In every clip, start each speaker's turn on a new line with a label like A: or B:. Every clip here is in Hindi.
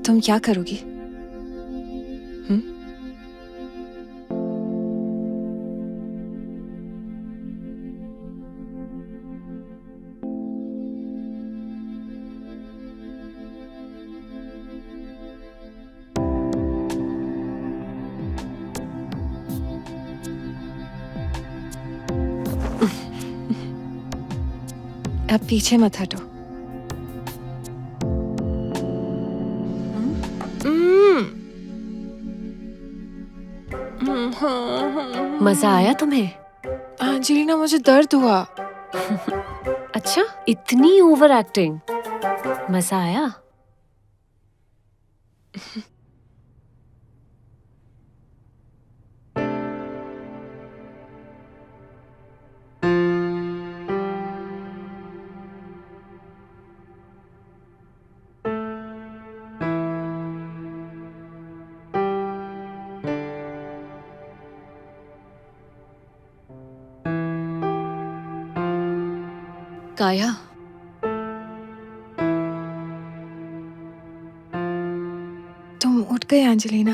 A: तुम क्या करोगी? अब पीछे मत हटो।
B: मजा आया तुम्हें?
A: एंजेलिना, मुझे दर्द हुआ।
B: अच्छा, इतनी ओवर एक्टिंग। मजा आया? काया,
A: तुम उठ गए एंजेलिना?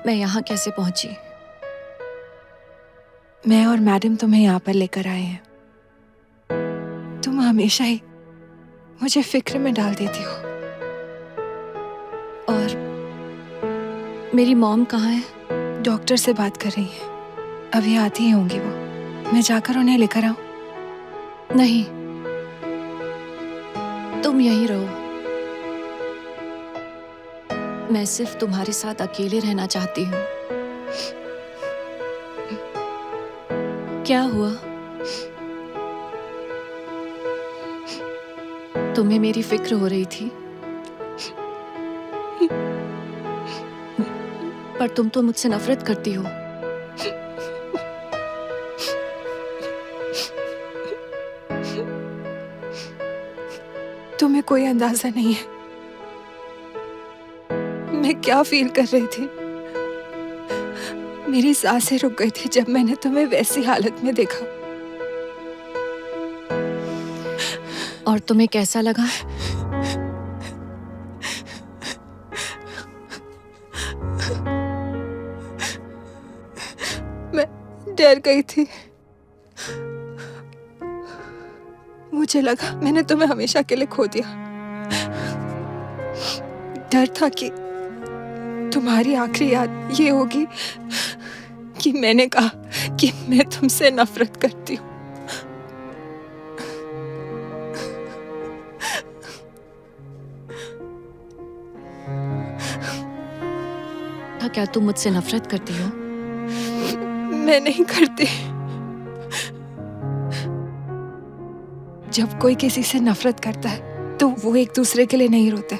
B: मैं यहाँ कैसे पहुंची?
A: मैं और मैडम तुम्हें यहाँ पर लेकर आए हैं। तुम हमेशा ही मुझे फिक्र में डाल देती हो।
B: और मेरी मॉम कहाँ है?
A: डॉक्टर से बात कर रही है, अभी आती ही होंगी वो। मैं जाकर उन्हें लेकर आऊं?
B: नहीं, तुम यहीं रहो। मैं सिर्फ तुम्हारे साथ अकेले रहना चाहती हूँ। क्या हुआ? तुम्हें मेरी फिक्र हो रही थी, पर तुम तो मुझसे नफरत करती हो।
A: तुम्हें कोई अंदाजा नहीं है मैं क्या फील कर रही थी। मेरी सांसें रुक गई थी जब मैंने तुम्हें वैसी हालत में देखा।
B: और तुम्हें कैसा लगा?
A: मैं डर गई थी। मुझे लगा मैंने तुम्हें हमेशा के लिए खो दिया। डर था कि तुम्हारी आखिरी याद ये होगी कि मैंने कहा कि मैं तुमसे नफरत करती हूँ।
B: क्या तुम मुझसे नफरत करती हो?
A: मैं नहीं करती। जब कोई किसी से नफरत करता है तो वो एक दूसरे के लिए नहीं रोते।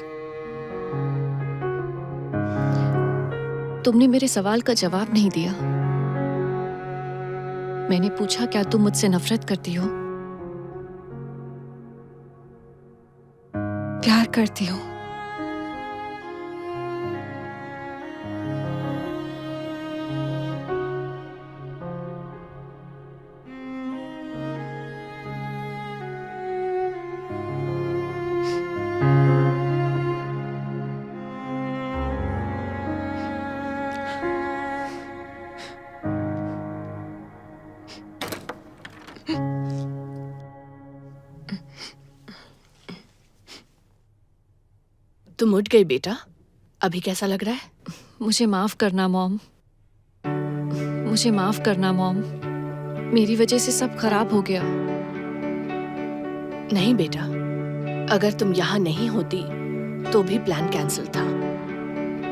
B: तुमने मेरे सवाल का जवाब नहीं दिया। मैंने पूछा क्या तुम मुझसे नफरत करती हो?
A: प्यार करती हूँ।
C: तुम उठ गई बेटा, अभी कैसा लग रहा है?
B: मुझे माफ करना मॉम, मुझे माफ करना मॉम। मेरी वजह से सब खराब हो गया।
C: नहीं बेटा, अगर तुम यहाँ नहीं होती तो भी प्लान कैंसिल था।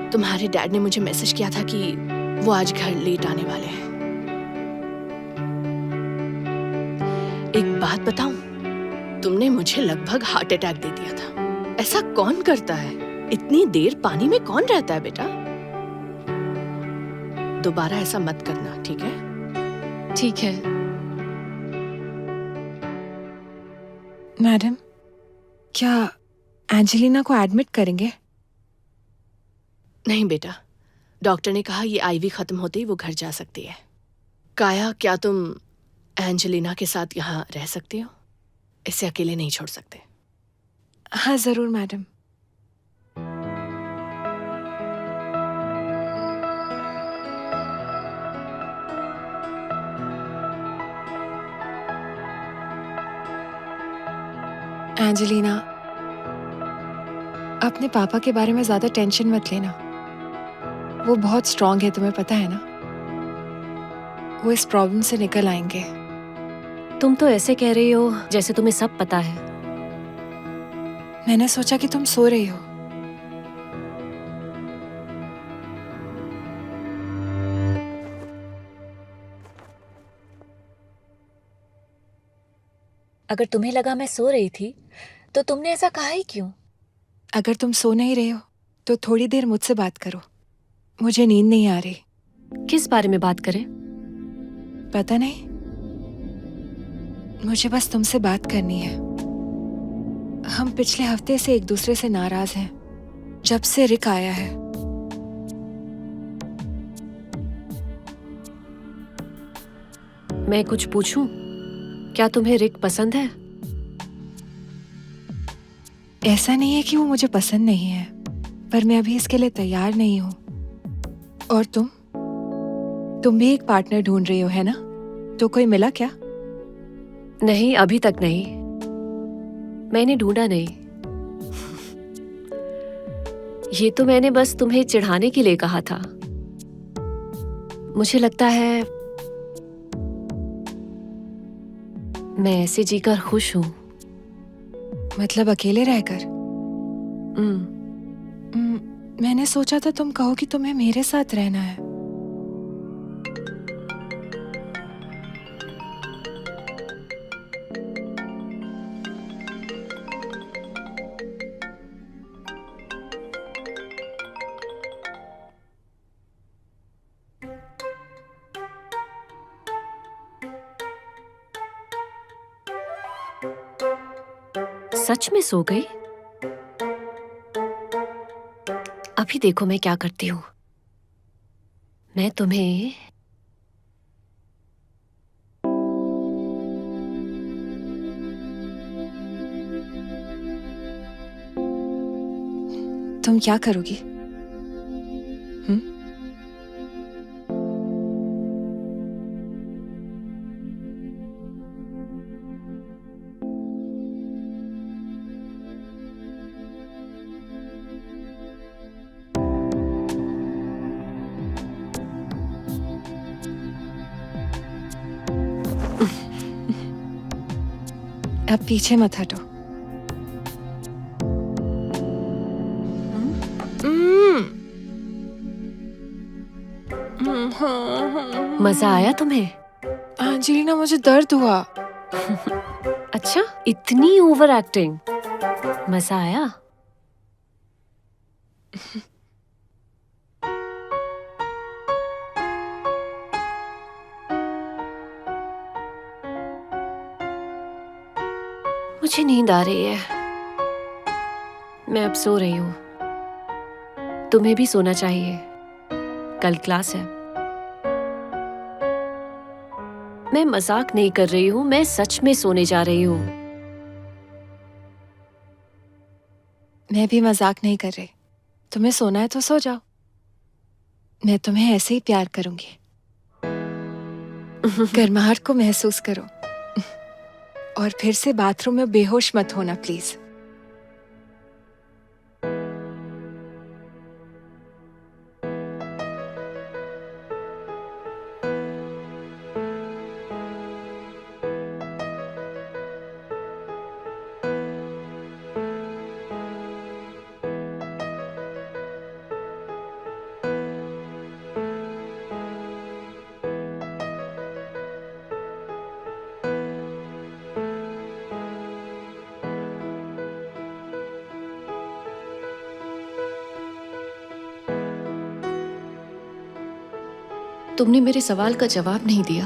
C: तुम्हारे डैड ने मुझे मैसेज किया था कि वो आज घर लेट आने वाले हैं। एक बात बताऊं, तुमने मुझे लगभग हार्ट अटैक दे दिया था। ऐसा कौन करता है? इतनी देर पानी में कौन रहता है बेटा? दोबारा ऐसा मत करना, ठीक है?
B: ठीक है।
A: मैडम, क्या एंजेलिना को एडमिट करेंगे?
C: नहीं बेटा, डॉक्टर ने कहा ये आईवी खत्म होते ही वो घर जा सकती है। काया, क्या तुम एंजेलिना के साथ यहाँ रह सकती हो? इसे अकेले नहीं छोड़ सकते।
A: हाँ जरूर मैडम। एंजेलिना, अपने पापा के बारे में ज्यादा टेंशन मत लेना। वो बहुत स्ट्रांग है, तुम्हें पता है ना। वो इस प्रॉब्लम से निकल आएंगे।
D: तुम तो ऐसे कह रही हो जैसे तुम्हें सब पता है।
A: मैंने सोचा कि तुम सो रही हो।
D: अगर तुम्हें लगा मैं सो रही थी तो तुमने ऐसा कहा ही क्यों?
A: अगर तुम सो नहीं रहे हो तो थोड़ी देर मुझसे बात करो। मुझे नींद नहीं आ रही।
D: किस बारे में बात करें?
A: पता नहीं, मुझे बस तुमसे बात करनी है। हम पिछले हफ्ते से एक दूसरे से नाराज हैं, जब से रिक आया है।
D: मैं कुछ पूछूं? क्या तुम्हें रिक पसंद है?
A: ऐसा नहीं है कि वो मुझे पसंद नहीं है, पर मैं अभी इसके लिए तैयार नहीं हूँ। और तुम भी एक पार्टनर ढूंढ रही हो, है ना? तो कोई मिला क्या?
D: नहीं, अभी तक नहीं। मैंने ढूंढा नहीं। ये तो मैंने बस तुम्हें चिढ़ाने के लिए कहा था। मुझे लगता है मैं ऐसे जीकर खुश हूं।
A: मतलब अकेले रहकर? मैंने सोचा था तुम कहो कि तुम्हें मेरे साथ रहना है।
D: सच में सो गई? अभी देखो मैं क्या करती हूँ। मैं तुम्हें
A: तुम क्या करोगी? अब पीछे मत हटो।
D: मजा आया तुम्हें?
A: एंजेलिना, मुझे दर्द हुआ।
D: अच्छा, इतनी ओवर एक्टिंग। मजा आया? मुझे नींद आ रही है। मैं अब सो रही हूँ। तुम्हें भी सोना चाहिए। कल क्लास है। मैं मजाक नहीं कर रही हूँ, मैं सच में सोने जा रही हूँ।
A: मैं भी मजाक नहीं कर रही। तुम्हें सोना है तो सो जाओ। मैं तुम्हें ऐसे ही प्यार करूंगी। गर्माहट को महसूस करो। और फिर से बाथरूम में बेहोश मत होना प्लीज।
B: तुमने मेरे सवाल का जवाब नहीं दिया।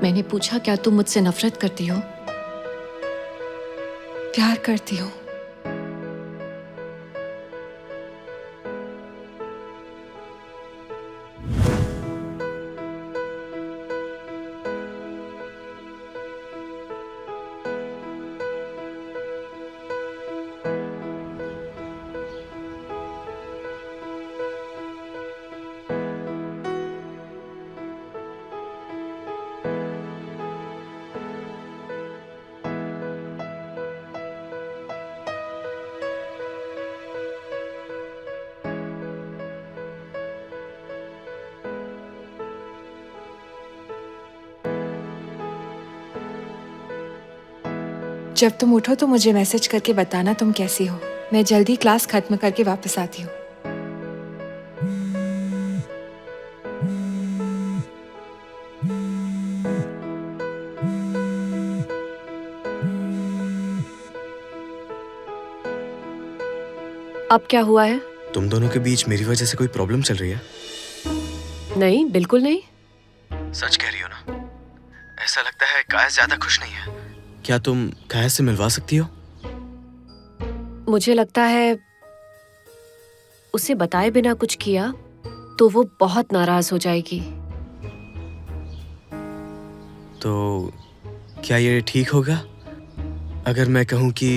B: मैंने पूछा क्या तुम मुझसे नफरत करती हो?
A: प्यार करती हूँ। जब तुम उठो तो मुझे मैसेज करके बताना तुम कैसी हो। मैं जल्दी क्लास खत्म करके वापस आती हूँ।
D: अब क्या हुआ है?
E: तुम दोनों के बीच मेरी वजह से कोई प्रॉब्लम चल रही है?
D: नहीं, बिल्कुल नहीं।
E: सच कह रही हो ना? ऐसा लगता है काया ज्यादा खुश नहीं है। क्या तुम काया से मिलवा सकती हो?
D: मुझे लगता है उसे बताए बिना कुछ किया तो वो बहुत नाराज हो जाएगी।
E: तो क्या ये ठीक होगा अगर मैं कहूँ कि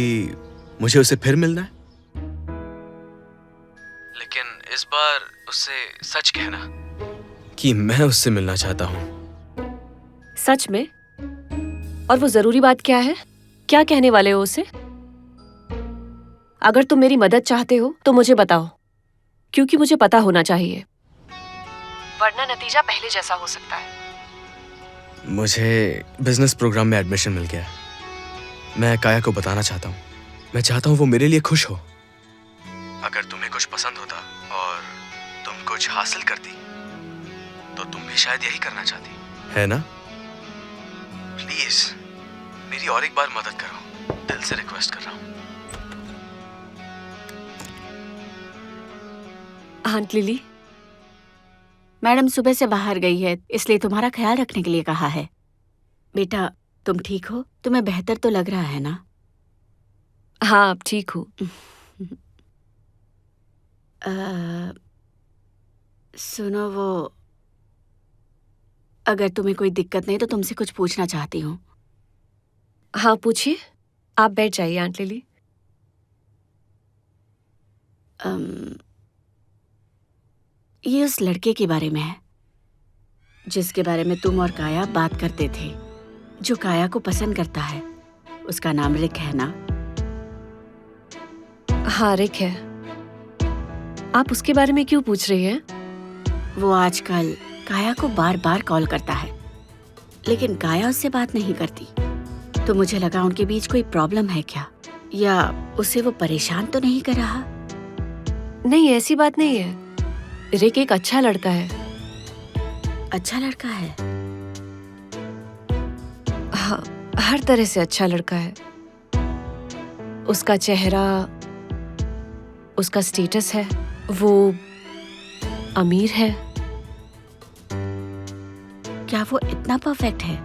E: मुझे उसे फिर मिलना है? लेकिन इस बार उससे सच कहना कि मैं उससे मिलना चाहता हूँ।
D: सच में? और वो जरूरी बात क्या है? क्या कहने वाले हो उसे? अगर तुम मेरी मदद चाहते हो तो मुझे बताओ, क्योंकि मुझे पता होना चाहिए, वरना नतीजा पहले जैसा हो सकता है।
E: मुझे बिजनेस प्रोग्राम में एडमिशन मिल गया है। मैं काया को बताना चाहता हूँ। मैं चाहता हूँ वो मेरे लिए खुश हो। अगर तुम्हें कुछ पसंद होता और तुम कुछ हासिल करती तो तुम भी शायद यही करना चाहती, है ना? प्लीज मेरी और एक बार मदद करो, दिल से रिक्वेस्ट कर रहा हूँ।
D: आंट लिली,
F: मैडम सुबह से बाहर गई है, इसलिए तुम्हारा ख्याल रखने के लिए कहा है। बेटा तुम ठीक हो? तुम्हें बेहतर तो लग रहा है ना?
D: हाँ अब ठीक हूँ।
F: सुनो, वो अगर तुम्हें कोई दिक्कत नहीं तो तुमसे कुछ पूछना चाहती हूँ।
D: हाँ पूछिए, आप बैठ जाइए आंट लिली।
F: ये उस लड़के के बारे में है जिसके बारे में तुम और काया बात करते थे, जो काया को पसंद करता है। उसका नाम रिक है ना?
D: हाँ रिक है। आप उसके बारे में क्यों पूछ रही हैं?
F: वो आजकल काया को बार बार कॉल करता है, लेकिन काया उससे बात नहीं करती। तो मुझे लगा उनके बीच कोई प्रॉब्लम है क्या, या उसे वो परेशान तो नहीं कर रहा?
D: नहीं ऐसी बात नहीं है। रिक एक अच्छा लड़का है।
F: अच्छा लड़का है?
D: हाँ हर तरह से अच्छा लड़का है। उसका चेहरा, उसका स्टेटस है, वो अमीर है।
F: क्या वो इतना परफेक्ट है?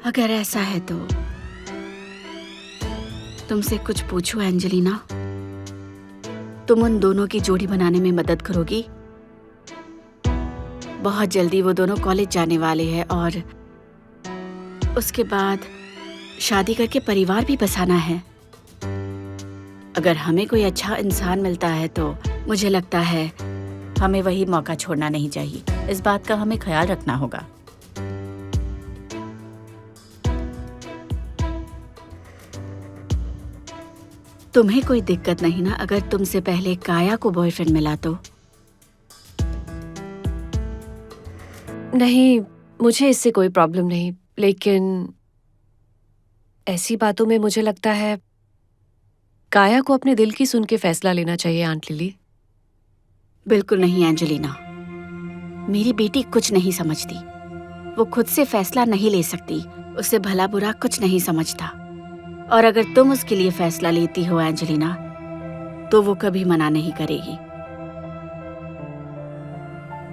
F: अगर ऐसा है तो तुमसे कुछ पूछूं एंजेलिना? तुम उन दोनों की जोड़ी बनाने में मदद करोगी? बहुत जल्दी वो दोनों कॉलेज जाने वाले हैं और उसके बाद शादी करके परिवार भी बसाना है। अगर हमें कोई अच्छा इंसान मिलता है तो मुझे लगता है हमें वही मौका छोड़ना नहीं चाहिए। इस बात का हमें ख्याल रखना होगा। तुम्हें कोई दिक्कत नहीं ना अगर तुमसे पहले काया को बॉयफ्रेंड मिला तो?
D: नहीं, मुझे इससे कोई प्रॉब्लम नहीं, लेकिन ऐसी बातों में मुझे लगता है काया को अपने दिल की सुन के फैसला लेना चाहिए आंट लिली।
F: बिल्कुल नहीं एंजेलिना, मेरी बेटी कुछ नहीं समझती। वो खुद से फैसला नहीं ले सकती, उसे भला बुरा कुछ नहीं समझता। और अगर तुम उसके लिए फैसला लेती हो एंजेलिना, तो वो कभी मना नहीं करेगी।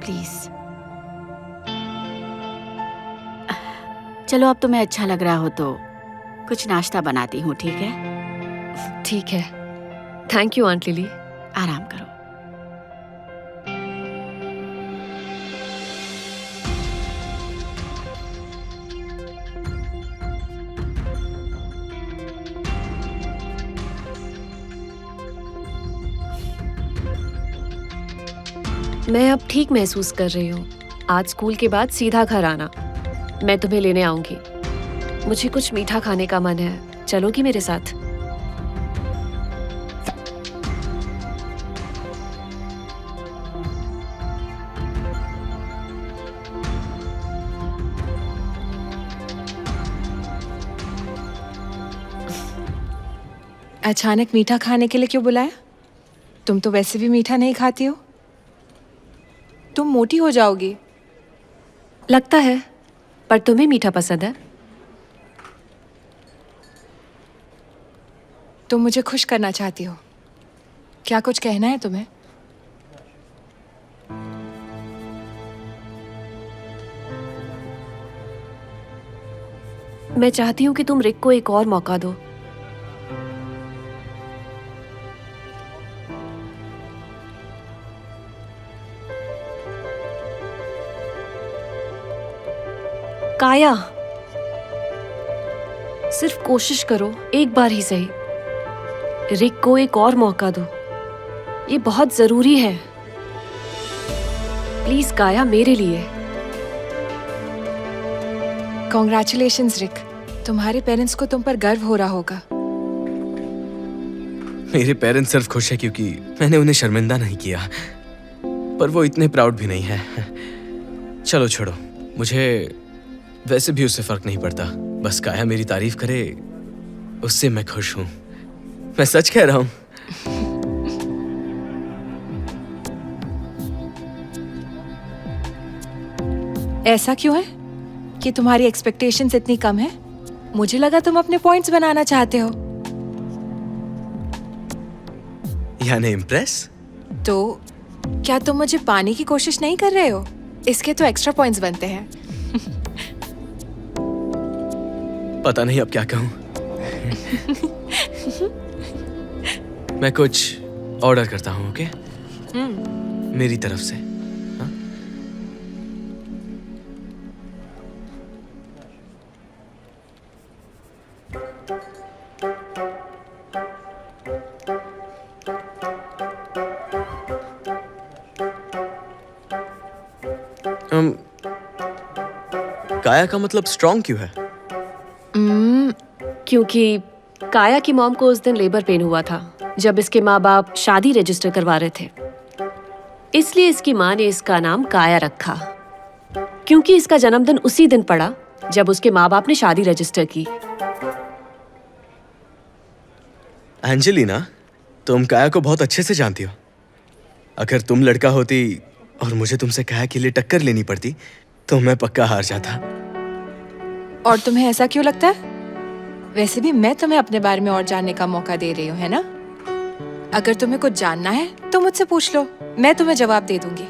F: प्लीज। चलो अब तुम्हें अच्छा लग रहा हो तो कुछ नाश्ता बनाती हूँ, ठीक है?
D: ठीक है, थैंक यू आंट लिली।
F: आराम करो।
D: मैं अब ठीक महसूस कर रही हूँ। आज स्कूल के बाद सीधा घर आना। मैं तुम्हें लेने आऊंगी। मुझे कुछ मीठा खाने का मन है, चलोगी मेरे साथ?
A: अचानक मीठा खाने के लिए क्यों बुलाया? तुम तो वैसे भी मीठा नहीं खाती हो। तुम मोटी हो जाओगी।
D: लगता है, पर तुम्हें मीठा पसंद है।
A: तुम मुझे खुश करना चाहती हो। क्या कुछ कहना है तुम्हें?
D: मैं चाहती हूँ कि तुम रिक को एक और मौका दो। काया, सिर्फ कोशिश करो, एक बार ही सही। रिक को एक और मौका दो, ये बहुत जरूरी है। प्लीज काया, मेरे लिए।
A: कॉन्ग्रेचुलेशंस रिक, तुम्हारे पेरेंट्स को तुम पर गर्व हो रहा होगा।
E: मेरे पेरेंट्स सिर्फ खुश है क्योंकि मैंने उन्हें शर्मिंदा नहीं किया, पर वो इतने प्राउड भी नहीं है। चलो छोड़ो, मुझे वैसे भी उससे फर्क नहीं पड़ता। बस काया मेरी तारीफ करे, उससे मैं खुश हूं। मैं सच कह रहा हूं।
A: ऐसा क्यों है कि तुम्हारी एक्सपेक्टेशंस इतनी कम है? मुझे लगा तुम अपने पॉइंट्स बनाना चाहते हो।
E: यानी इम्प्रेस?
A: तो क्या तुम मुझे पाने की कोशिश नहीं कर रहे हो? इसके तो एक्स्ट्रा पॉइंट्स बनते हैं।
E: पता नहीं अब क्या कहूं। मैं कुछ ऑर्डर करता हूं, ओके? मेरी तरफ से। हाँ? काया का मतलब स्ट्रॉन्ग क्यों है?
D: क्योंकि काया की मॉम को उस दिन लेबर पेन हुआ था जब इसके माँ बाप शादी रजिस्टर करवा रहे थे। इसलिए इसकी माँ ने इसका नाम काया रखा, क्योंकि इसका जन्मदिन उसी दिन पड़ा जब उसके माँ बाप ने शादी रजिस्टर की।
E: एंजेलिना, तुम काया को बहुत अच्छे से जानती हो। अगर तुम लड़का होती और मुझे तुमसे काया के लिए टक्कर लेनी पड़ती तो मैं पक्का हार जाता।
A: और तुम्हें ऐसा क्यों लगता है? वैसे भी मैं तुम्हें अपने बारे में और जानने का मौका दे रही हूँ, है ना? अगर तुम्हें कुछ जानना है तो मुझसे पूछ लो, मैं तुम्हें जवाब दे दूंगी।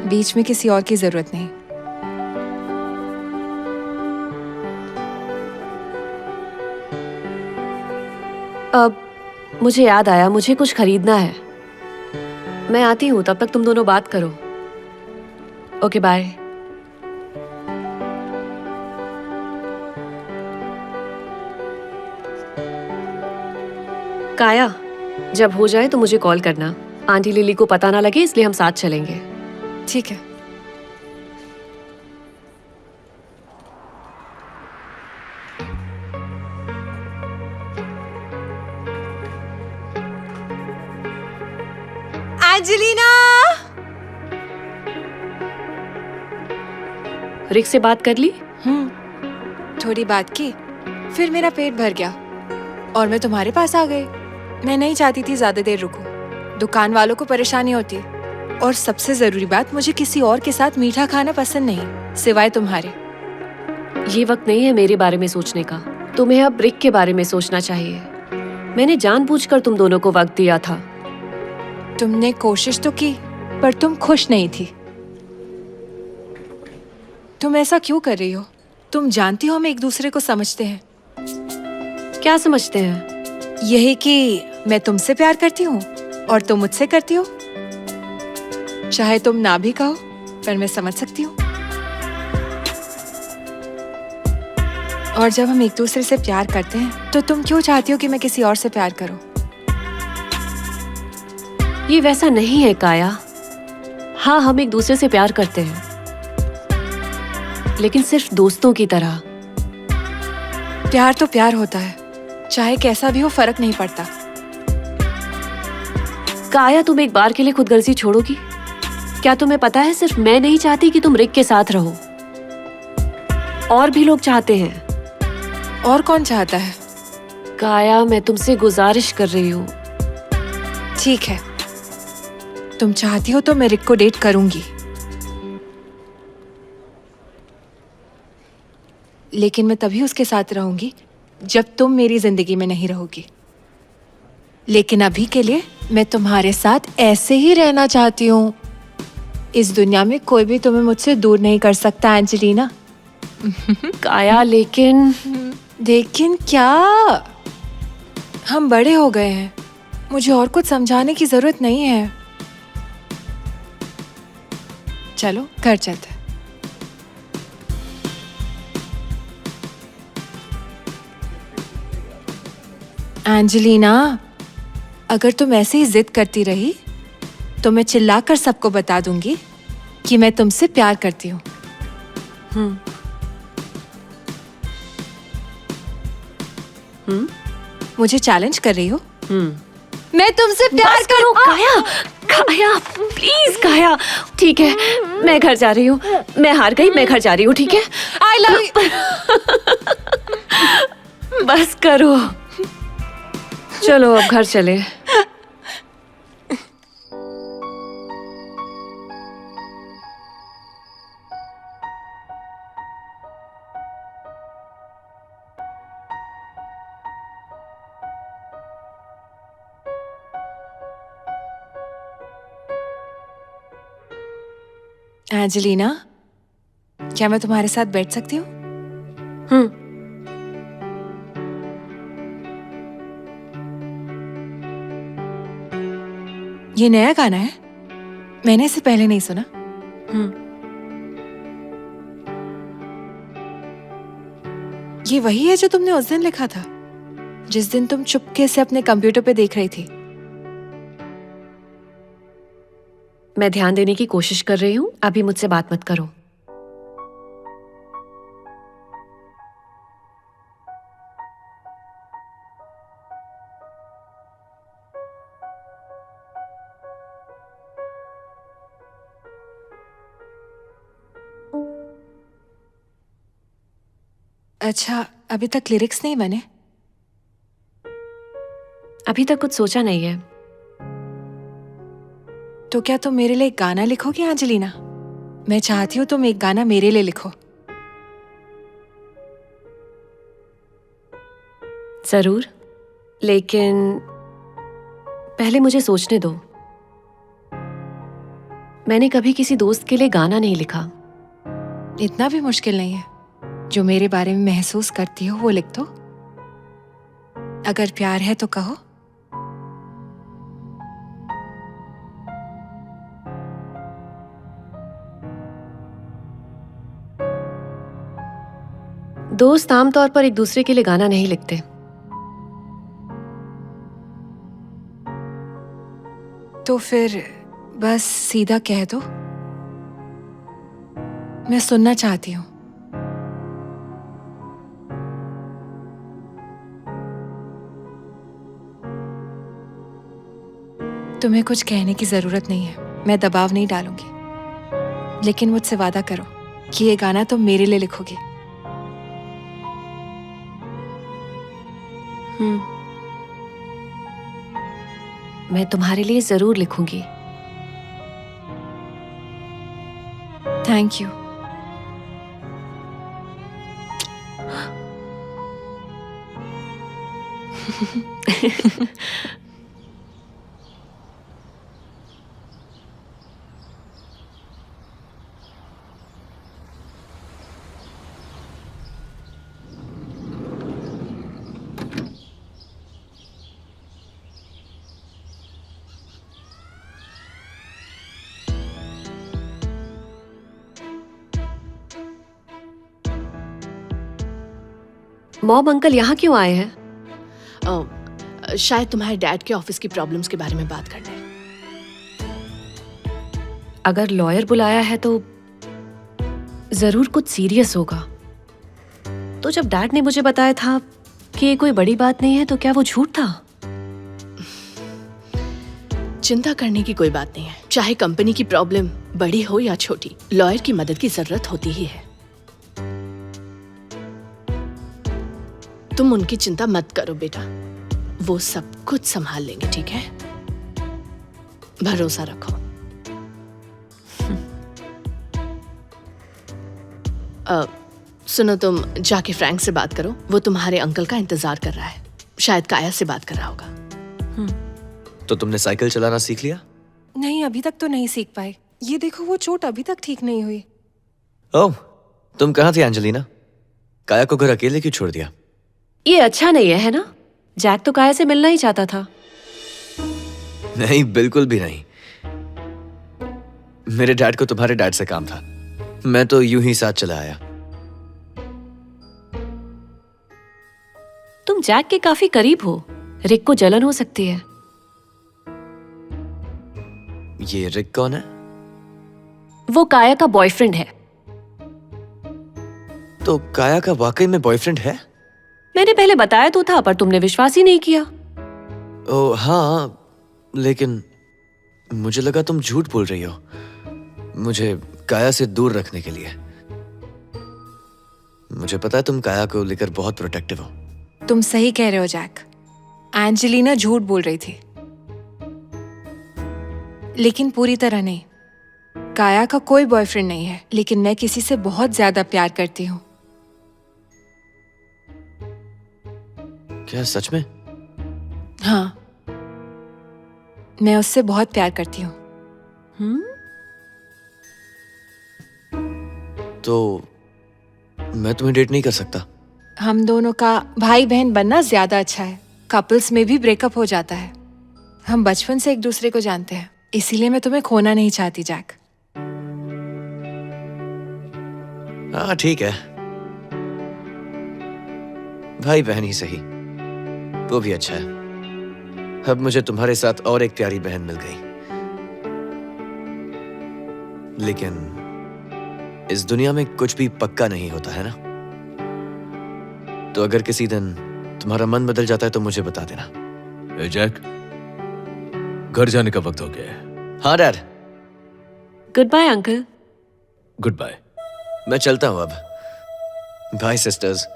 A: बीच में किसी और की जरूरत नहीं।
D: अब मुझे याद आया, मुझे कुछ खरीदना है। मैं आती हूँ, तब तक तुम दोनों बात करो। Okay, bye. काया, जब हो जाए तो मुझे कॉल करना। आंटी लिली को पता ना लगे, इसलिए हम साथ चलेंगे।
A: ठीक है। एंजेलिना!
D: रिक से बात कर ली?
A: थोड़ी बात की, फिर मेरा पेट भर गया और मैं तुम्हारे पास आ गई। मैं नहीं चाहती थी ज्यादा देर रुकूं। दुकान वालों को परेशानी होती है और सबसे जरूरी बात, मुझे किसी और के साथ मीठा खाना पसंद नहीं सिवाय तुम्हारे।
D: ये वक्त नहीं है मेरे बारे में सोचने का। तुम्हें अब रिक के बारे में सोचना चाहिए। मैंने जानबूझकर तुम दोनों को वक्त दिया था।
A: तुमने कोशिश तो की, पर तुम खुश नहीं थी। तुम ऐसा क्यों कर रही हो? तुम जानती हो हम एक दूसरे को समझते हैं।
D: क्या समझते हैं?
A: यही कि मैं तुमसे प्यार करती हूँ और तुम मुझसे करती हो। चाहे तुम ना भी कहो, पर मैं समझ सकती हूँ। और जब हम एक दूसरे से प्यार करते हैं तो तुम क्यों चाहती हो कि मैं किसी और से प्यार करूं?
D: ये वैसा नहीं है काया। हाँ, हम एक दूसरे से प्यार करते हैं, लेकिन सिर्फ दोस्तों की तरह।
A: प्यार तो प्यार होता है, चाहे कैसा भी हो, फर्क नहीं पड़ता।
D: काया, तुम एक बार के लिए खुदगर्जी छोड़ोगी? क्या तुम्हें पता है, सिर्फ मैं नहीं चाहती कि तुम रिक के साथ रहो, और भी लोग चाहते हैं।
A: और कौन चाहता है?
D: काया, मैं तुमसे गुजारिश कर रही हूँ।
A: ठीक है, तुम चाहती हो तो मैं रिक को डेट करूंगी, लेकिन मैं तभी उसके साथ रहूंगी जब तुम मेरी जिंदगी में नहीं रहोगी। लेकिन अभी के लिए मैं तुम्हारे साथ ऐसे ही रहना चाहती हूँ। इस दुनिया में कोई भी तुम्हें मुझसे दूर नहीं कर सकता एंजेलिना।
D: काया, लेकिन
A: क्या? हम बड़े हो गए हैं, मुझे और कुछ समझाने की जरूरत नहीं है। चलो घर चलते हैं। एंजेलिना, अगर तुम ऐसे ही जिद करती रही तो मैं चिल्लाकर सबको बता दूंगी कि मैं तुमसे प्यार करती हूँ। मुझे चैलेंज कर रही हो? मैं तुमसे प्यार
D: करो काया। काया प्लीज काया। ठीक है, मैं घर जा रही हूँ। मैं हार गई, मैं घर जा रही हूँ। ठीक है,
A: आई लव यू।
D: बस करो। चलो अब घर चले।
A: एंजेलिना, क्या मैं तुम्हारे साथ बैठ सकती हूँ? ये नया गाना है, मैंने इसे पहले नहीं सुना। ये वही है जो तुमने उस दिन लिखा था, जिस दिन तुम चुपके से अपने कंप्यूटर पे देख रही थी।
D: मैं ध्यान देने की कोशिश कर रही हूँ, अभी मुझसे बात मत करो।
A: अच्छा, अभी तक लिरिक्स नहीं बने?
D: अभी तक कुछ सोचा नहीं है।
A: तो क्या तुम मेरे लिए एक गाना लिखोगी एंजेलिना? मैं चाहती हूँ तुम एक गाना मेरे लिए लिखो।
D: जरूर, लेकिन पहले मुझे सोचने दो। मैंने कभी किसी दोस्त के लिए गाना नहीं लिखा।
A: इतना भी मुश्किल नहीं है। जो मेरे बारे में महसूस करती हो वो लिख दो। अगर प्यार है तो कहो।
D: दोस्त आमतौर पर एक दूसरे के लिए गाना नहीं लिखते।
A: तो फिर बस सीधा कह दो, मैं सुनना चाहती हूँ। तुम्हें कुछ कहने की जरूरत नहीं है, मैं दबाव नहीं डालूंगी। लेकिन मुझसे वादा करो कि ये गाना तुम मेरे लिए लिखोगी।
D: मैं तुम्हारे लिए जरूर लिखूंगी।
A: Thank you.
D: मॉम अंकल यहाँ क्यों आए हैं?
C: शायद तुम्हारे डैड के ऑफिस की प्रॉब्लम्स के बारे में बात करने।
D: अगर लॉयर बुलाया है तो जरूर कुछ सीरियस होगा। तो जब डैड ने मुझे बताया था कि ये कोई बड़ी बात नहीं है, तो क्या वो झूठ था?
C: चिंता करने की कोई बात नहीं है। चाहे कंपनी की प्रॉब्लम बड़ी हो या छोटी, लॉयर की मदद की जरूरत होती ही है। तुम उनकी चिंता मत करो बेटा, वो सब कुछ संभाल लेंगे, ठीक है? भरोसा रखो। सुनो, तुम जाके फ्रैंक से बात करो, वो तुम्हारे अंकल का इंतजार कर रहा है, शायद काया से बात कर रहा होगा।
E: तो तुमने साइकिल चलाना सीख लिया?
A: नहीं, अभी तक तो नहीं सीख पाए। ये देखो, वो चोट अभी तक ठीक नहीं हुई।
E: ओह, तुम कहाँ थी एंजेलिना? काया को घर अकेले क्यों छोड़ दिया?
D: ये अच्छा नहीं है ना? जैक तो काया से मिलना ही चाहता था।
E: नहीं, बिल्कुल भी नहीं। मेरे डैड को तुम्हारे डैड से काम था, मैं तो यूं ही साथ चला आया।
D: तुम जैक के काफी करीब हो, रिक को जलन हो सकती है।
E: ये रिक कौन है?
D: वो काया का बॉयफ्रेंड है।
E: तो काया का वाकई में बॉयफ्रेंड है?
D: मैंने पहले बताया तो था, पर तुमने विश्वास ही नहीं किया।
E: ओह हाँ, लेकिन मुझे लगा तुम झूठ बोल रही हो, मुझे काया से दूर रखने के लिए। मुझे पता है तुम काया को लेकर बहुत प्रोटेक्टिव हो।
A: तुम सही कह रहे हो जैक, एंजेलिना झूठ बोल रही थी, लेकिन पूरी तरह नहीं। काया का कोई बॉयफ्रेंड नहीं है, लेकिन मैं किसी से बहुत ज्यादा प्यार करती हूँ।
E: क्या सच में?
A: हाँ, मैं उससे बहुत प्यार करती हूँ।
E: तो मैं तुम्हें डेट नहीं कर सकता?
A: हम दोनों का भाई बहन बनना ज्यादा अच्छा है। कपल्स में भी ब्रेकअप हो जाता है। हम बचपन से एक दूसरे को जानते हैं, इसीलिए मैं तुम्हें खोना नहीं चाहती जैक।
E: हाँ ठीक है, भाई बहन ही सही, वो भी अच्छा है। अब मुझे तुम्हारे साथ और एक प्यारी बहन मिल गई, लेकिन इस दुनिया में कुछ भी पक्का नहीं होता है ना? तो अगर किसी दिन तुम्हारा मन बदल जाता है तो मुझे बता देना।
G: ए जैक, घर जाने का वक्त हो गया है।
E: हाँ dad.
D: Good bye uncle.
G: Good bye.
E: मैं चलता हूं अब। Bye sisters.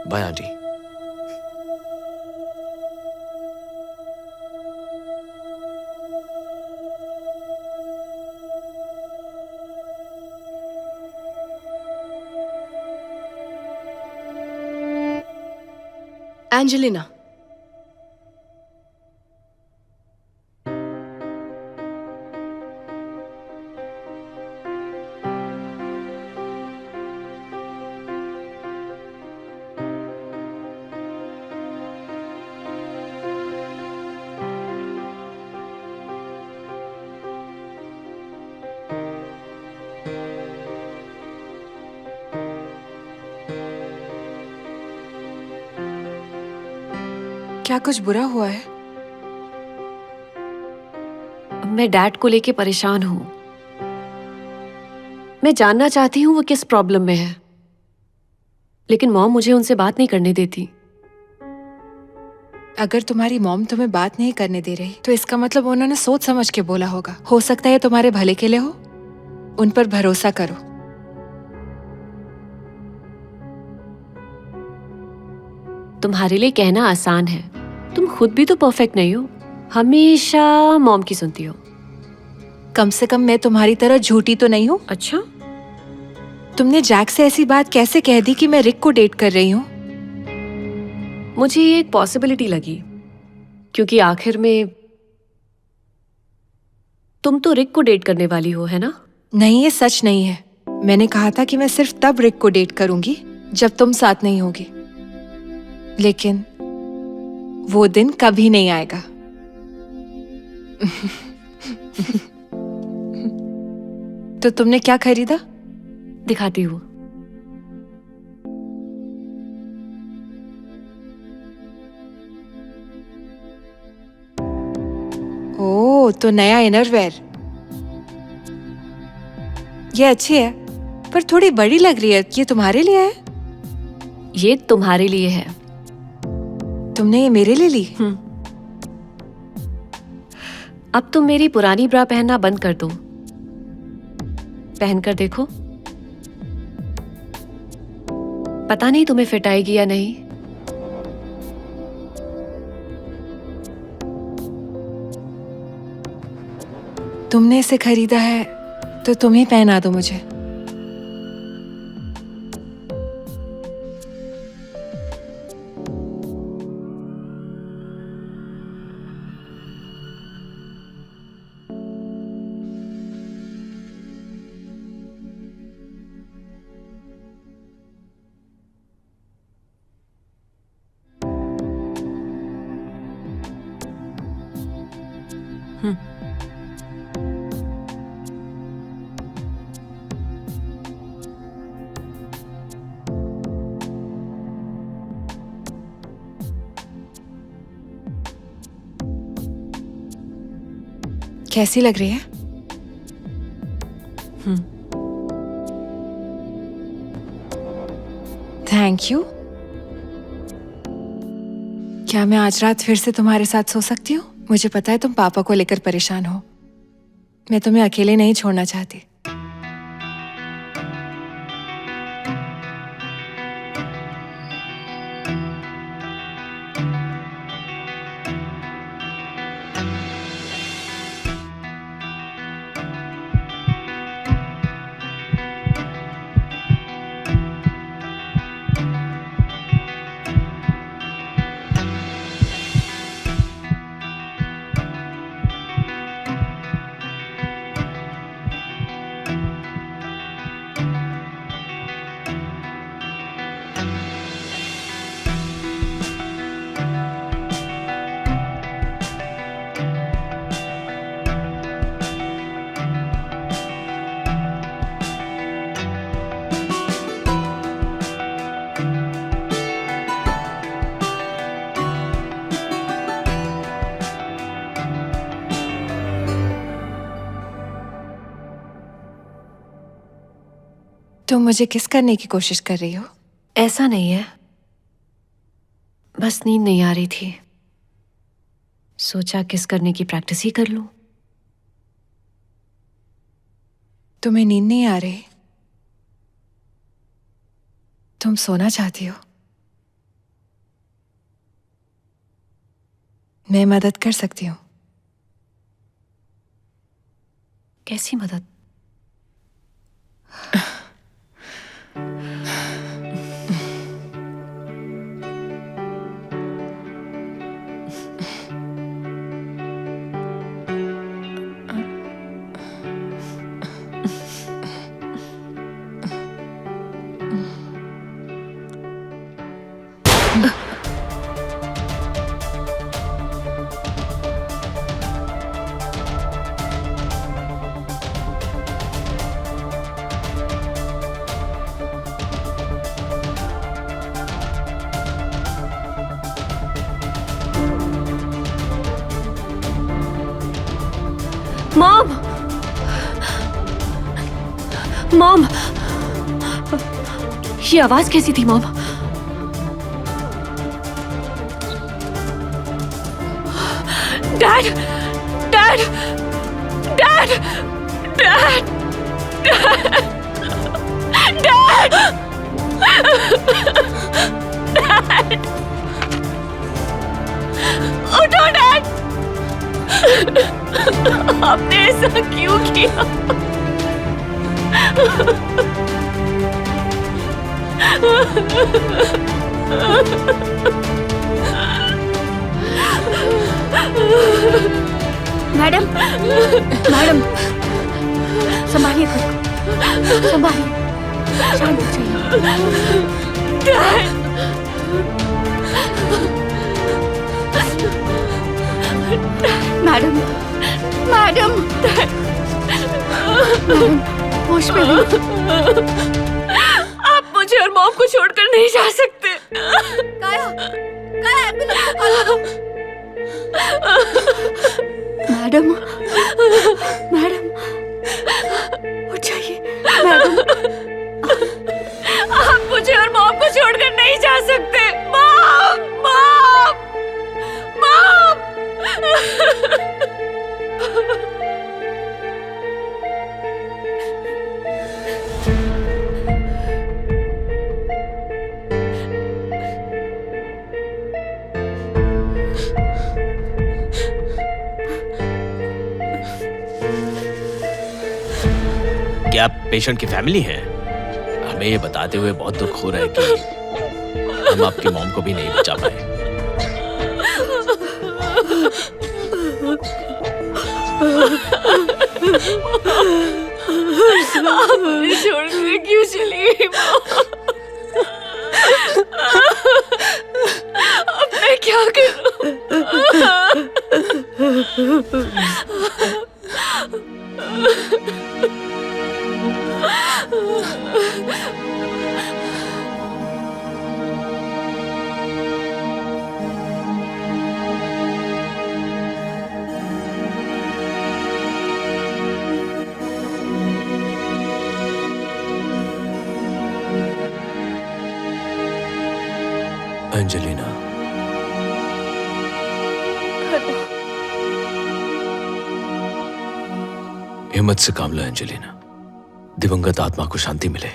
E: Bye aunty.
C: Angelina,
A: क्या कुछ बुरा हुआ है?
D: मैं डैड को लेके परेशान हूं। मैं जानना चाहती हूँ वो किस प्रॉब्लम में है, लेकिन मॉम मुझे उनसे बात नहीं करने देती।
A: अगर तुम्हारी मॉम तुम्हें बात नहीं करने दे रही तो इसका मतलब उन्होंने सोच समझ के बोला होगा। हो सकता है तुम्हारे भले के लिए हो। उन पर भरोसा करो।
D: तुम्हारे लिए कहना आसान है, तुम खुद भी तो परफेक्ट नहीं हो, हमेशा मॉम की सुनती हो।
A: कम से कम मैं तुम्हारी तरह झूठी तो नहीं हूँ।
D: अच्छा,
A: तुमने जैक से ऐसी बात कैसे कह दी कि मैं रिक को डेट कर रही हूँ?
D: मुझे ये एक पॉसिबिलिटी लगी, क्योंकि आखिर में तुम तो रिक को डेट करने वाली हो, है ना?
A: नहीं, ये सच नहीं है। मैंने कहा था कि मैं सिर्फ तब रिक को डेट करूंगी जब तुम साथ नहीं होगी, लेकिन वो दिन कभी नहीं आएगा। तो तुमने क्या खरीदा?
D: दिखाती हूँ।
A: ओह, तो नया इनरवेयर। ये अच्छी है, पर थोड़ी बड़ी लग रही है। ये तुम्हारे लिए है?
D: ये तुम्हारे लिए है।
A: तुमने ये मेरे लिए ली?
D: अब तुम मेरी पुरानी ब्रा पहनना बंद कर दो। पहनकर देखो। पता नहीं तुम्हें फिट आएगी या नहीं।
A: तुमने इसे खरीदा है तो तुम ही पहना दो मुझे। कैसी लग रही है? Thank you. क्या मैं आज रात फिर से तुम्हारे साथ सो सकती हूँ? मुझे पता है तुम पापा को लेकर परेशान हो। मैं तुम्हें अकेले नहीं छोड़ना चाहती। तुम मुझे किस करने की कोशिश कर रही हो?
D: ऐसा नहीं है, बस नींद नहीं आ रही थी, सोचा किस करने की प्रैक्टिस ही कर लूं।
A: तुम्हें नींद नहीं आ रही? तुम सोना चाहती हो? मैं मदद कर सकती हूँ।
D: कैसी मदद? मॉम, मॉम, ये आवाज कैसी थी mom? Dad, dad, dad, dad, dad, dad, उठो डैड। आपने ऐसा क्यों किया?
F: मैडम, मैडम, संभालिए खुद को, संभालिए, शांत हो जाइए। मैडम, मैडम, मैडम, होश में आइए।
D: आप मुझे और मॉम को छोड़कर नहीं जा सकते।
F: काया, काया, एम्बुलेंस को कॉल करो। मैडम, मैडम, उठ जाइए, मैडम।
D: आप मुझे और मॉम को छोड़कर नहीं जा सकते। Mom, mom, mom.
G: आप पेशेंट की फैमिली हैं। हमें ये बताते हुए बहुत दुख हो रहा है कि हम आपकी मॉम को भी नहीं बचा पाए।
D: आप मुझे छोड़ के क्यों चली गई माँ? अब मैं क्या करूं?
G: एंजेलिना, हिम्मत से काम लो एंजेलिना। दिवंगत आत्मा को शांति मिले।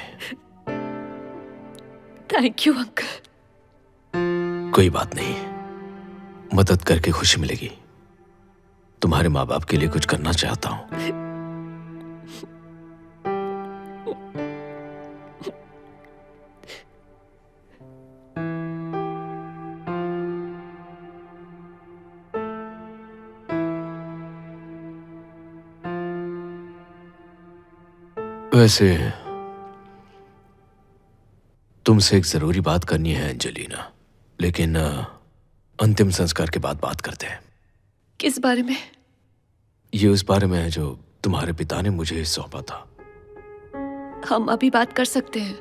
D: Thank you uncle.
G: कोई बात नहीं, मदद करके खुशी मिलेगी। तुम्हारे माँ बाप के लिए कुछ करना चाहता हूं। वैसे तुमसे एक जरूरी बात करनी है एंजेलिना, लेकिन अंतिम संस्कार के बाद बात करते हैं।
D: किस बारे में?
G: ये उस बारे में है जो तुम्हारे पिता ने मुझे सौंपा था।
D: हम अभी बात कर सकते हैं।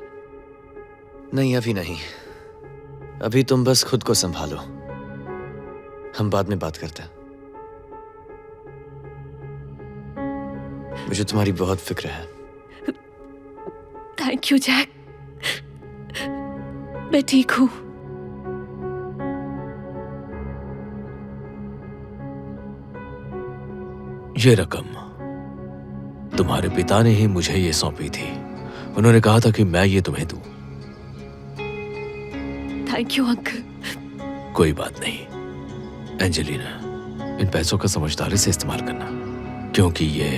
H: नहीं, अभी नहीं। अभी तुम बस खुद को संभालो, हम बाद में बात करते हैं। मुझे तुम्हारी बहुत फिक्र है।
D: थैंक यू जैक, मैं ठीक हूं।
G: ये रकम तुम्हारे पिता ने ही मुझे ये सौंपी थी। उन्होंने कहा था कि मैं ये तुम्हें दूं।
D: Thank you uncle.
G: कोई बात नहीं एंजेलिना, इन पैसों का समझदारी से इस्तेमाल करना, क्योंकि ये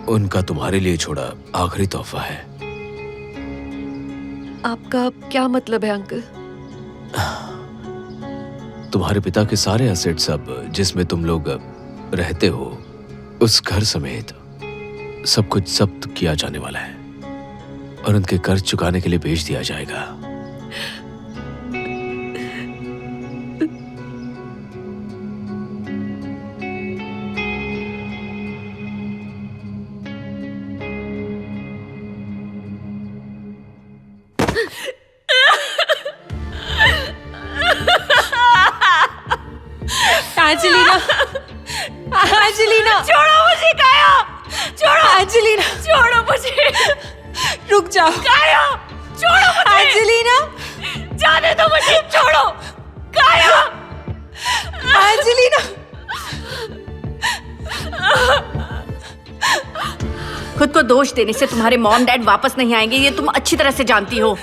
G: उनका तुम्हारे लिए छोड़ा आखिरी तोहफा है।
D: आपका क्या मतलब है अंकल?
G: तुम्हारे पिता के सारे एसेट्स अब जिसमें तुम लोग रहते हो, उस घर समेत सब कुछ जब्त किया जाने वाला है और उनके कर्ज चुकाने के लिए भेज दिया जाएगा।
A: एंजेलिना, एंजेलिना,
D: छोड़ो मुझे काया, छोड़ो
A: एंजेलिना,
D: छोड़ो मुझे,
A: रुक जाओ।
D: काया छोड़ो मुझे,
A: एंजेलिना,
D: जाने दो मुझे, छोड़ो काया।
A: एंजेलिना,
F: खुद को दोष देने से तुम्हारे मॉम डैड वापस नहीं आएंगे, ये तुम अच्छी तरह से जानती हो।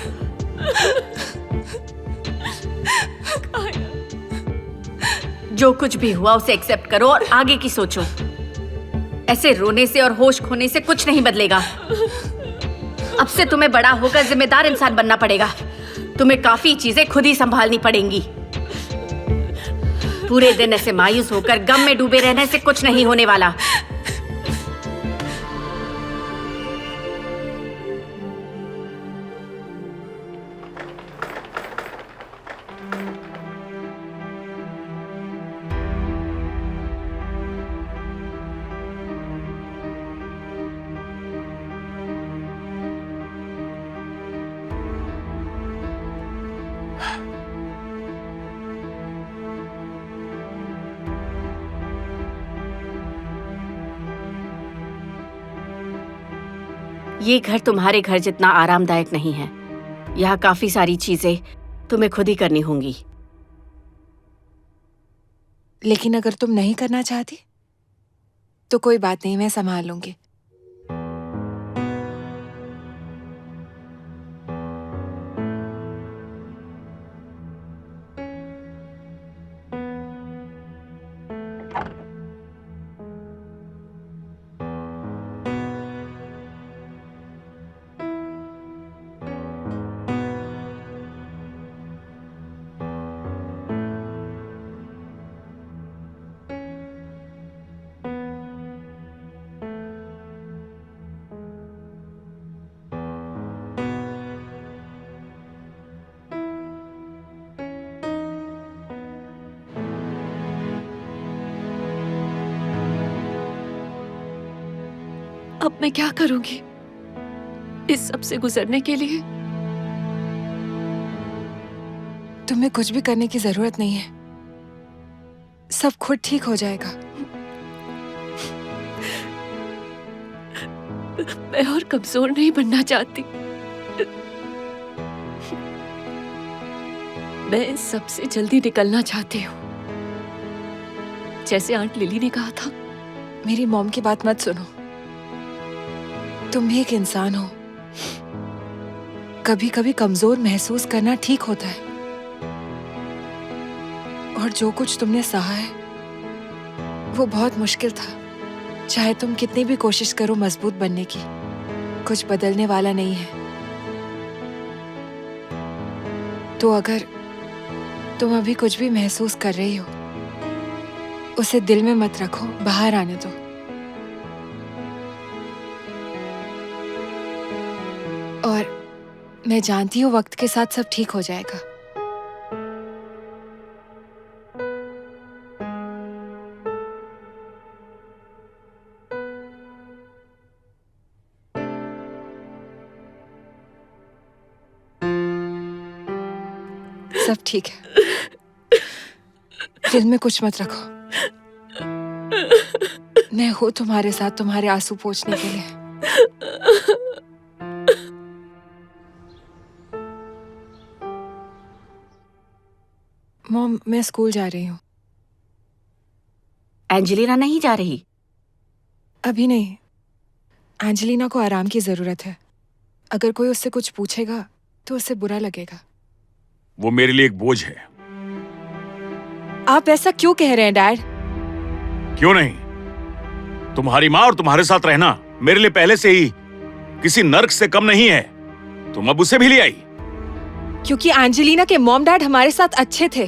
F: जो कुछ भी हुआ उसे एक्सेप्ट करो और आगे की सोचो। ऐसे रोने से और होश खोने से कुछ नहीं बदलेगा। अब से तुम्हें बड़ा होकर जिम्मेदार इंसान बनना पड़ेगा। तुम्हें काफी चीजें खुद ही संभालनी पड़ेंगी। पूरे दिन ऐसे मायूस होकर गम में डूबे रहने से कुछ नहीं होने वाला। ये घर तुम्हारे घर जितना आरामदायक नहीं है। यहाँ काफी सारी चीजें तुम्हें खुद ही करनी होंगी।
A: लेकिन अगर तुम नहीं करना चाहती तो कोई बात नहीं, मैं संभाल लूंगी।
D: अब मैं क्या करूंगी इस सब से गुजरने के लिए?
A: तुम्हें कुछ भी करने की जरूरत नहीं है, सब खुद ठीक हो जाएगा।
D: मैं और कमजोर नहीं बनना चाहती। मैं इस सब से जल्दी निकलना चाहती हूँ, जैसे आंट लिली ने कहा था।
A: मेरी मॉम की बात मत सुनो, तुम भी एक इंसान हो। कभी कभी कमजोर महसूस करना ठीक होता है, और जो कुछ तुमने सहा है वो बहुत मुश्किल था। चाहे तुम कितनी भी कोशिश करो मजबूत बनने की, कुछ बदलने वाला नहीं है। तो अगर तुम अभी कुछ भी महसूस कर रही हो, उसे दिल में मत रखो, बाहर आने दो। और मैं जानती हूँ वक्त के साथ सब ठीक हो जाएगा। सब ठीक है, दिल में कुछ मत रखो। मैं हूँ तुम्हारे साथ, तुम्हारे आंसू पोंछने के लिए। मॉम, मैं स्कूल जा रही हूँ।
F: एंजेलिना नहीं जा रही?
A: अभी नहीं, एंजेलिना को आराम की जरूरत है। अगर कोई उससे कुछ पूछेगा तो उसे बुरा लगेगा।
I: वो मेरे लिए एक बोझ है।
A: आप ऐसा क्यों कह रहे हैं डैड?
I: क्यों नहीं? तुम्हारी माँ और तुम्हारे साथ रहना मेरे लिए पहले से ही किसी नर्क से कम नहीं है। तुम अब उसे भी ले आई।
A: क्योंकि एंजेलिना के मॉम डैड हमारे साथ अच्छे थे।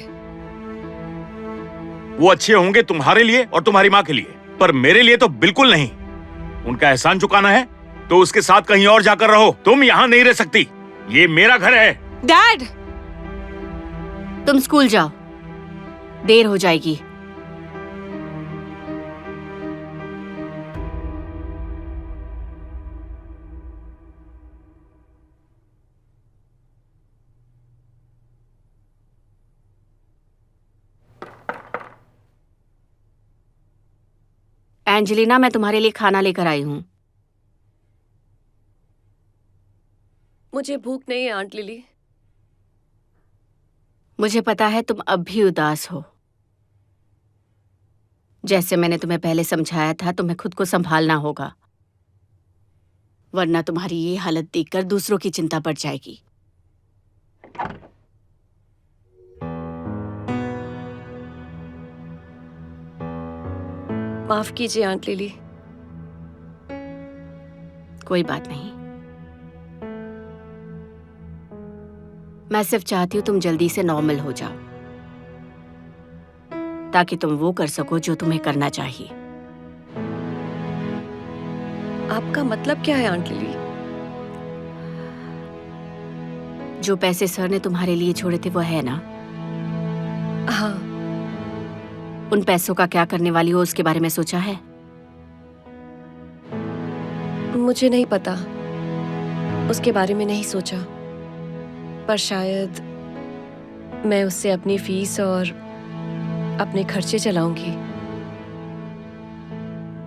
I: वो अच्छे होंगे तुम्हारे लिए और तुम्हारी माँ के लिए, पर मेरे लिए तो बिल्कुल नहीं। उनका एहसान चुकाना है तो उसके साथ कहीं और जाकर रहो। तुम यहाँ नहीं रह सकती, ये मेरा घर है।
A: डैड!
F: तुम स्कूल जाओ, देर हो जाएगी। एंजेलिना, मैं तुम्हारे लिए खाना लेकर आई हूँ।
D: मुझे भूख नहीं है आंट लिली।
F: मुझे पता है तुम अब भी उदास हो। जैसे मैंने तुम्हें पहले समझाया था, तुम्हें खुद को संभालना होगा, वरना तुम्हारी ये हालत देखकर दूसरों की चिंता बढ़ जाएगी।
D: माफ कीजिए आंट लिली।
F: कोई बात नहीं, मैं सिर्फ चाहती हूँ तुम जल्दी से नॉर्मल हो जाओ, ताकि तुम वो कर सको जो तुम्हें करना चाहिए।
D: आपका मतलब क्या है आंट लिली?
F: जो पैसे सर ने तुम्हारे लिए छोड़े थे वो है ना?
D: हाँ।
F: उन पैसों का क्या करने वाली हो, उसके बारे में सोचा है?
D: मुझे नहीं पता, उसके बारे में नहीं सोचा, पर शायद मैं उससे अपनी फीस और अपने खर्चे चलाऊंगी।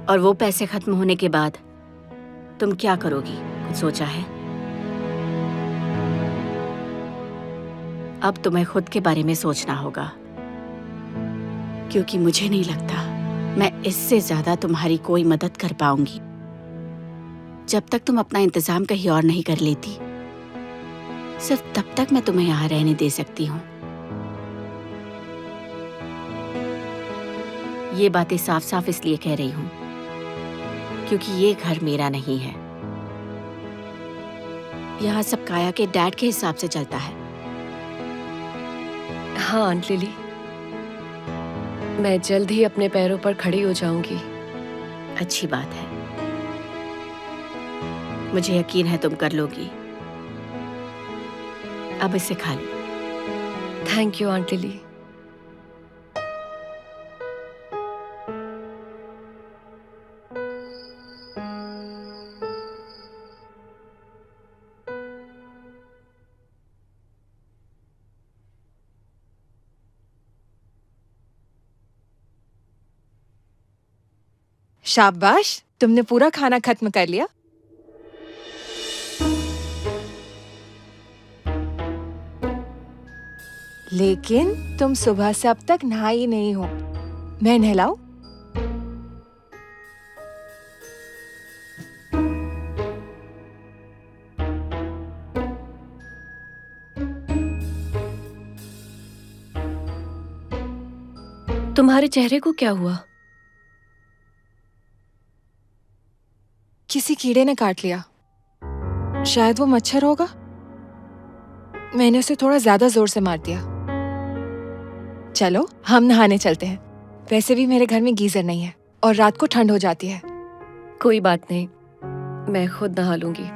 F: और वो पैसे खत्म होने के बाद तुम क्या करोगी, कुछ सोचा है? अब तुम्हें खुद के बारे में सोचना होगा, क्योंकि मुझे नहीं लगता मैं इससे ज्यादा तुम्हारी कोई मदद कर पाऊंगी। जब तक तुम अपना इंतजाम कहीं और नहीं कर लेती, सिर्फ तब तक मैं तुम्हें यहाँ रहने दे सकती हूँ। ये बातें साफ साफ इसलिए कह रही हूँ क्योंकि ये घर मेरा नहीं है। यहाँ सब काया के डैड के हिसाब से चलता है।
D: हाँ आंट लिली, मैं जल्द ही अपने पैरों पर खड़ी हो जाऊंगी।
F: अच्छी बात है, मुझे यकीन है तुम कर लोगी। अब इसे खा लो।
D: Thank you aunt Lily.
A: शाबाश, तुमने पूरा खाना खत्म कर लिया। लेकिन तुम सुबह से अब तक नहाई नहीं हो। मैं नहलाऊं?
D: तुम्हारे चेहरे को क्या हुआ?
A: किसी कीड़े ने काट लिया। शायद वो मच्छर होगा। मैंने उसे थोड़ा ज्यादा जोर से मार दिया। चलो हम नहाने चलते हैं। वैसे भी मेरे घर में गीजर नहीं है और रात को ठंड हो जाती है।
D: कोई बात नहीं, मैं खुद नहा लूंगी।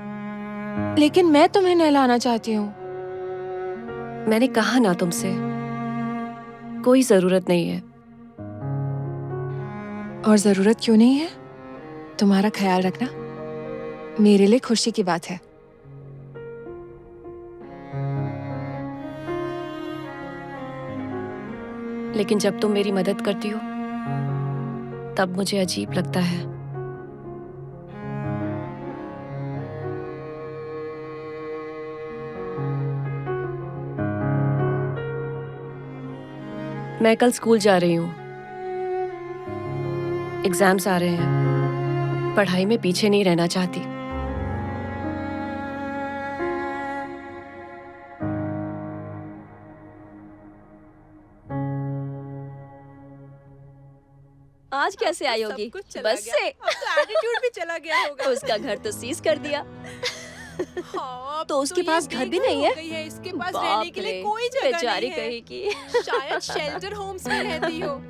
A: लेकिन मैं तुम्हें नहलाना चाहती हूँ।
D: मैंने कहा ना तुमसे, कोई जरूरत नहीं है।
A: और जरूरत क्यों नहीं है? तुम्हारा ख्याल रखना मेरे लिए खुशी की बात है।
D: लेकिन जब तुम मेरी मदद करती हो तब मुझे अजीब लगता है। मैं कल स्कूल जा रही हूँ। एग्जाम्स आ रहे हैं। पढ़ाई में पीछे नहीं रहना चाहती।
J: आज कैसे आई होगी? बस से।
K: तो एटीट्यूड भी चला गया होगा।
J: उसका घर तो सीज कर दिया।
K: हाँ,
J: तो उसके पास घर भी नहीं है।
K: इसके पास रहने के लिए कोई जगह
J: बेचारी
K: नहीं है।
J: कहेगी।
K: शायद शेल्टर होम्स में रहती हो।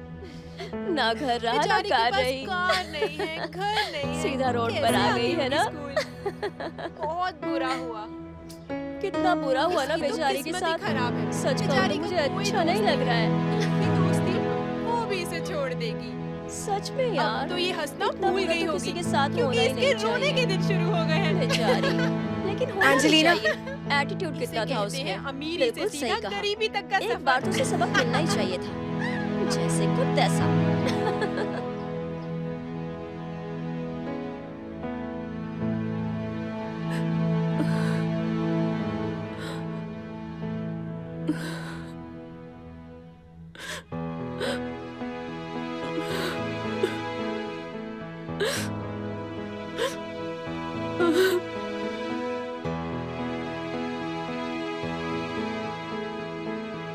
J: ना घर रहा ना
K: बेचारी के
J: कार
K: पास
J: रही।
K: कार नहीं है, घर नहीं है।
J: सीधा रोड पर
K: कैसे
J: आ गई
K: आती
J: है ना?
K: होगी स्कूल? बहुत बुरा हुआ।
J: कितना बुरा हुआ ना
K: इसकी तो
J: बेचारी के
K: किस्मत ही
J: साथ।
K: खराब है।
J: सच कहूँ
K: बेचारी
J: तो
K: को
J: मुझे
K: कोई
J: अच्छा नहीं
K: दोस्त
J: लग रहा है।
K: उसकी दोस्ती वो भी इसे छोड़ देगी।
J: सच में यार।
K: अब तो ये हंसना
J: इतना
K: भूल
J: बुरा
K: गई
J: तो
K: होगी
J: किसी के साथ
K: क्योंकि
J: होना ही
K: इसके
J: नहीं
K: रोने
J: चाहिए।
K: के दिन शुरू हो गए हैं।
J: बेचारी। लेकिन होना भी
A: एंजेलिना।
J: चाहिए। एटीट्यूड
K: इसे
J: कितना था
K: कहते
J: उसमें।
K: हैं अमीरी
J: बिल्कुल
K: से
J: सही
K: सीधा
J: कहा।
K: गरीबी तक का
J: एक
K: सफर।
J: बार तो उसे सबक मिलना ही चाहिए था। जैसे खुद तैसा।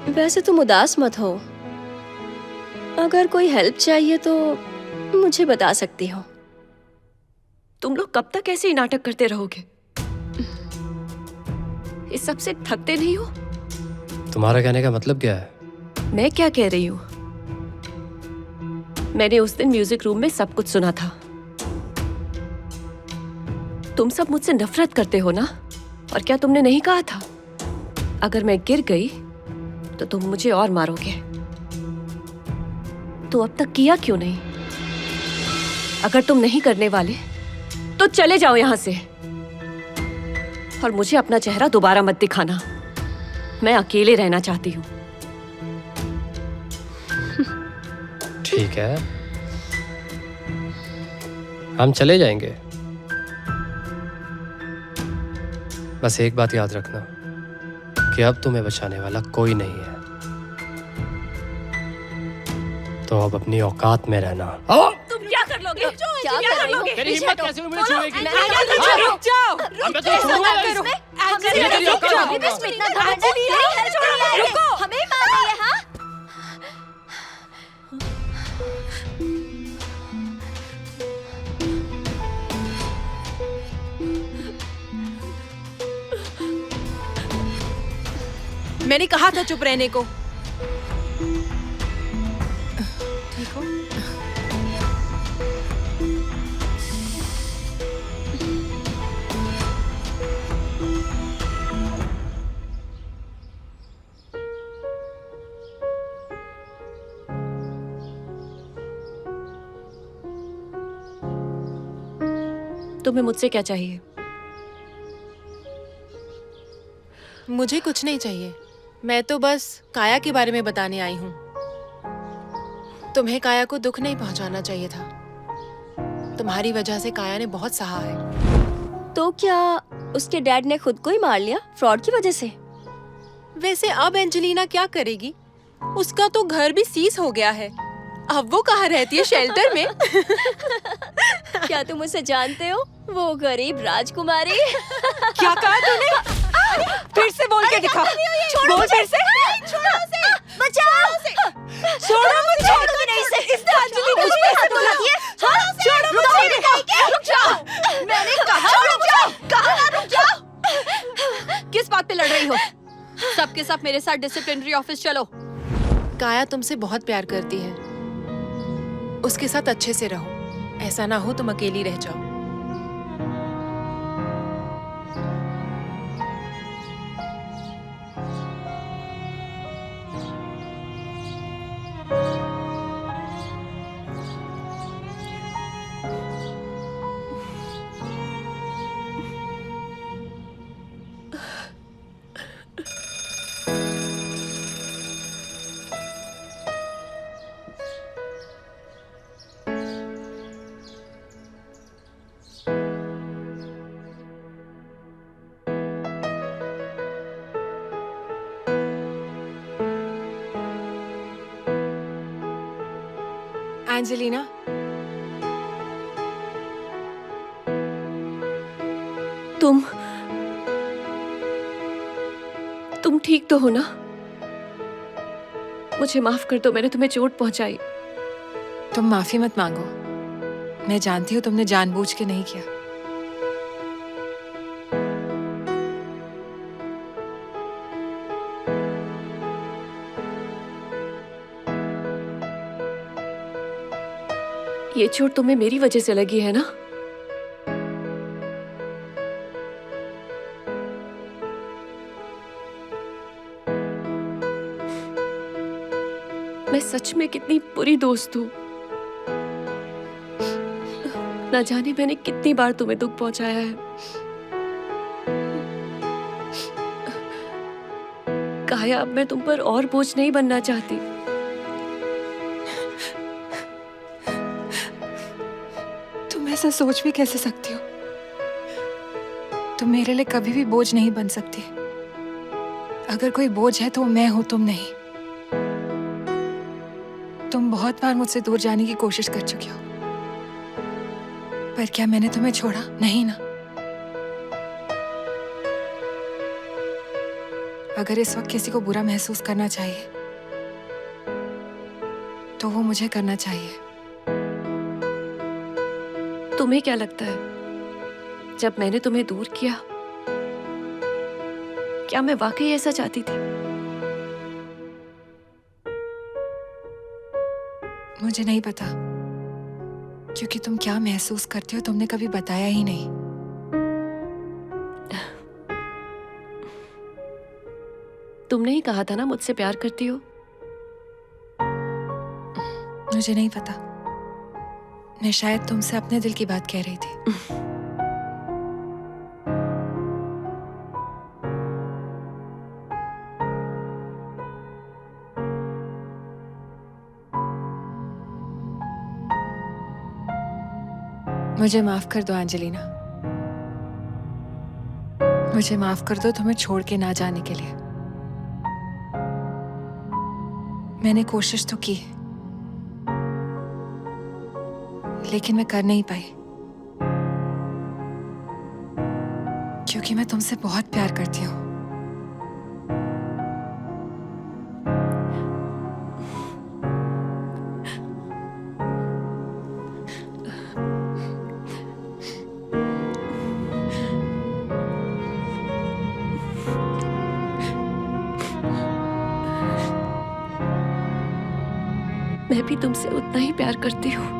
J: वैसे तुम उदास मत हो। अगर कोई हेल्प चाहिए तो मुझे बता सकती हो।
D: तुम लोग कब तक ऐसे ही नाटक करते रहोगे? इस सब से थकते नहीं हो?
L: तुम्हारा कहने का मतलब क्या है?
D: मैं क्या कह रही हूँ? मैंने उस दिन म्यूजिक रूम में सब कुछ सुना था। तुम सब मुझसे नफरत करते हो ना? और क्या तुमने नहीं कहा था, अगर मैं गिर गई तो तुम मुझे और मारोगे? तो अब तक किया क्यों नहीं? अगर तुम नहीं करने वाले तो चले जाओ यहां से। और मुझे अपना चेहरा दोबारा मत दिखाना। मैं अकेले रहना चाहती हूँ।
L: ठीक है, हम चले जाएंगे। बस एक बात याद रखना कि अब तुम्हें बचाने वाला कोई नहीं है। तो अब अपनी औकात में रहना।
D: तुम क्या कर लोगे?
J: क्या कर रही हो?
L: तेरी हिम्मत कैसे हुई मुझे छूने की?
K: रुक जाओ।
L: अब मैं तुम्हें छोड़ूंगा नहीं।
J: रुको, हमें मार रही है। हाँ,
K: मैंने कहा था चुप रहने को।
A: ठीक हो?
D: तुम्हें मुझसे क्या चाहिए?
K: मुझे कुछ नहीं चाहिए। मैं तो बस काया के बारे में बताने आई हूँ। तुम्हें काया को दुख नहीं पहुंचाना चाहिए था। तुम्हारी वजह से काया ने बहुत सहा है।
J: तो क्या उसके डैड ने खुद को ही मार लिया फ्रॉड की वजह से?
K: वैसे अब एंजेलिना क्या करेगी? उसका तो घर भी सीज हो गया है। अब वो कहाँ रहती है? शेल्टर में।
J: क्या तुम उसे जानते हो? वो गरीब राजकुमारी।
A: क्या कहा तूने? फिर से बोल के दिखा। बोल फिर से।
J: छोड़ो उसे, बचाओ उसे।
A: छोड़ो मुझे।
J: छोड़ो नहीं से। इसने अंजलि को मुझ पे हाथ उठा दिए। छोड़ो मुझे। रुक जाओ। मैंने कहा रुक जाओ। कहा रुक जाओ। किस बात पे लड़ रही हो? सबके सब मेरे साथ डिसिप्लिनरी ऑफिस चलो।
K: काया तुमसे बहुत प्यार करती है। उसके साथ अच्छे से रहो। ऐसा ना हो तुम अकेली रह जाओ।
A: एंजेलिना,
D: तुम ठीक तो हो ना? मुझे माफ कर दो, मैंने तुम्हें चोट पहुंचाई।
A: तुम माफी मत मांगो। मैं जानती हूँ तुमने जानबूझ के नहीं किया।
D: ये चोट तुम्हें मेरी वजह से लगी है ना? मैं सच में कितनी बुरी दोस्त हूँ। ना जाने मैंने कितनी बार तुम्हें दुख पहुंचाया है। काया, अब मैं तुम पर और बोझ नहीं बनना चाहती।
A: ऐसा सोच भी कैसे सकती हो? तुम मेरे लिए कभी भी बोझ नहीं बन सकती। अगर कोई बोझ है तो मैं हूं, तुम नहीं। तुम बहुत बार मुझसे दूर जाने की कोशिश कर चुकी हो, पर क्या मैंने तुम्हें छोड़ा? नहीं ना। अगर इस वक्त किसी को बुरा महसूस करना चाहिए तो वो मुझे करना चाहिए।
D: तुम्हें क्या लगता है, जब मैंने तुम्हें दूर किया, क्या मैं वाकई ऐसा चाहती थी?
A: मुझे नहीं पता, क्योंकि तुम क्या महसूस करती हो तुमने कभी बताया ही नहीं।
D: तुमने ही कहा था ना मुझसे प्यार करती हो।
A: मुझे नहीं पता, मैं शायद तुमसे अपने दिल की बात कह रही थी। मुझे माफ कर दो एंजेलिना। मुझे माफ कर दो तुम्हें छोड़ के ना जाने के लिए। मैंने कोशिश तो की, लेकिन मैं कर नहीं पाई, क्योंकि मैं तुमसे बहुत प्यार करती हूँ।
D: मैं भी तुमसे उतना ही प्यार करती हूँ।